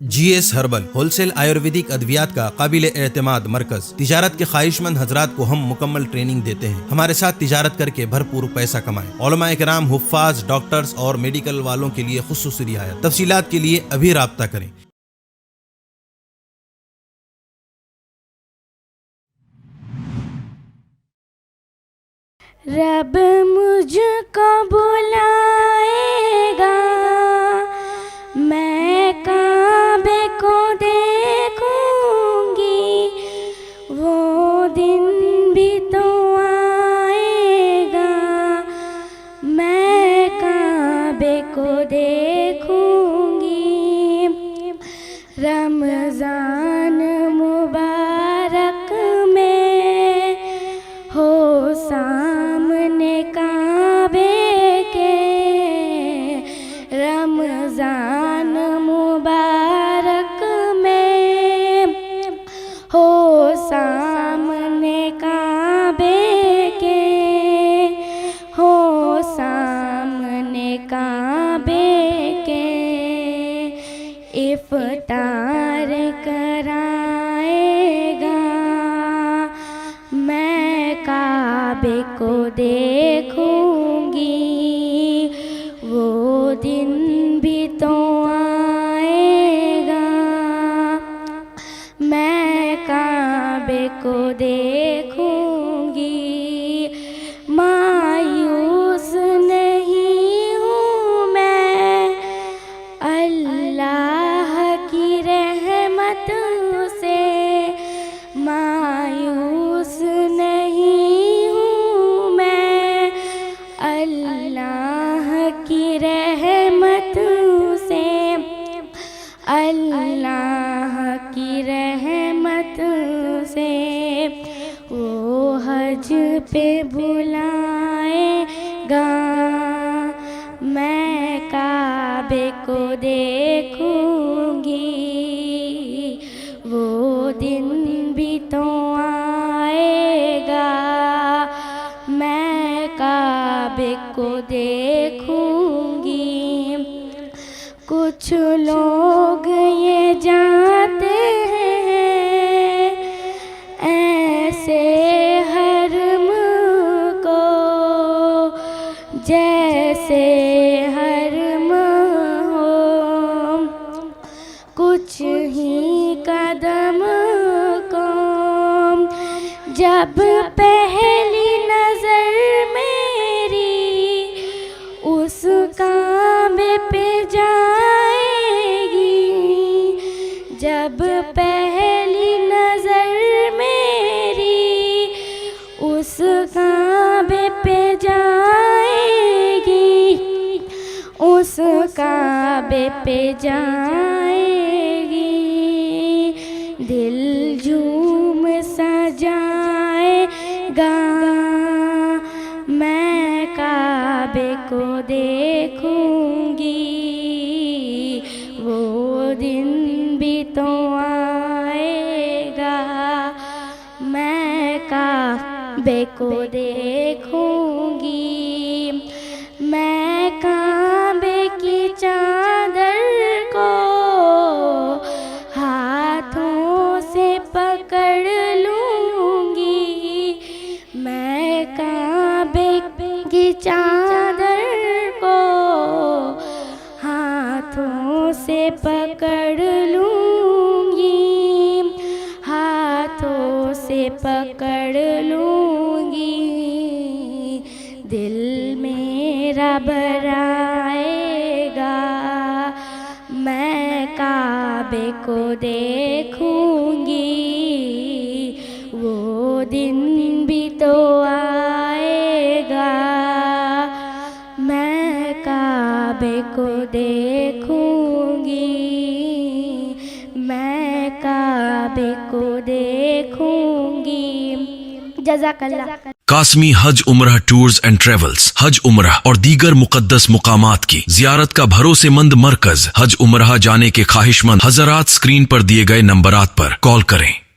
GS herbal wholesale Ayurvedic अद्वियात का काबिल एतमाद मरकज। तिजारत के ख्वाहिशमंद हजरात को हम मुकम्मल ट्रेनिंग देते हैं। हमारे साथ तिजारत करके भरपूर पैसा कमाएं। उलमा इकराम, हुफ्फाज, डॉक्टर्स और मेडिकल वालों के लिए खुसूसी रियायत। तफसीलात के लिए अभी राब्ता करें। रब मुझको बुलाएगा, मैं काबे को देखूंगी, वो दिन भी तो आएगा, मैं काबे को देखूंगी। रमज़ान मुबारक में हो सामने काबे के, रमज़ान मुबारक में हो सामने काबे के, हो सामने काबे के। इफ्तार कराएगा, मैं काबे को देखूंगी, वो दिन भी तो आएगा, मैं काबे को देखूंगी। मायूस नहीं हूँ मैं अल्लाह की रहमत से, मायूस नहीं हूँ मैं अल्लाह की रहमत से, अल्लाह की रहमत से। वो हज पे बुलाएगा, मैं काबे को देखूंगी, वो दिन भी तो आएगा, मैं काबे को देखूंगी। कुछ लोग ये जानते हैं ऐसे हरम को, जैसे हरम हो, कुछ ही कदम को। जब पहली नजर मेरी उस काबे पे जाएगी, जब पहली नजर मेरी उस काबे पे जाएगी, उस काबे पे जाएगी, दिल झूम सजाएगा, मैं काबे को देखूंगी, वो दिन भी तो आएगा, मैं काबे को देखूंगी। मैं काबे की चादर को हाथों से पकड़ लूंगी, मैं काबे की चादर को हाथों से पकड़ लूंगी, हाथों से पकड़ लूंगी। दिल मेरा भराएगा, मैं काबे को देखूंगी, वो दिन भी तो आएगा, मैं काबे को देखूंगी, मैं काबे को देखूंगी। जज़ाकल्लाह। कासमी हज उम्रह टूर्स एंड ट्रेवल्स हज उम्रह और दीगर मुकद्दस मुकामात की जियारत का भरोसेमंद मरकज। हज उम्रह जाने के ख्वाहिशमंद हजरात स्क्रीन पर दिए गए नंबरात पर कॉल करें।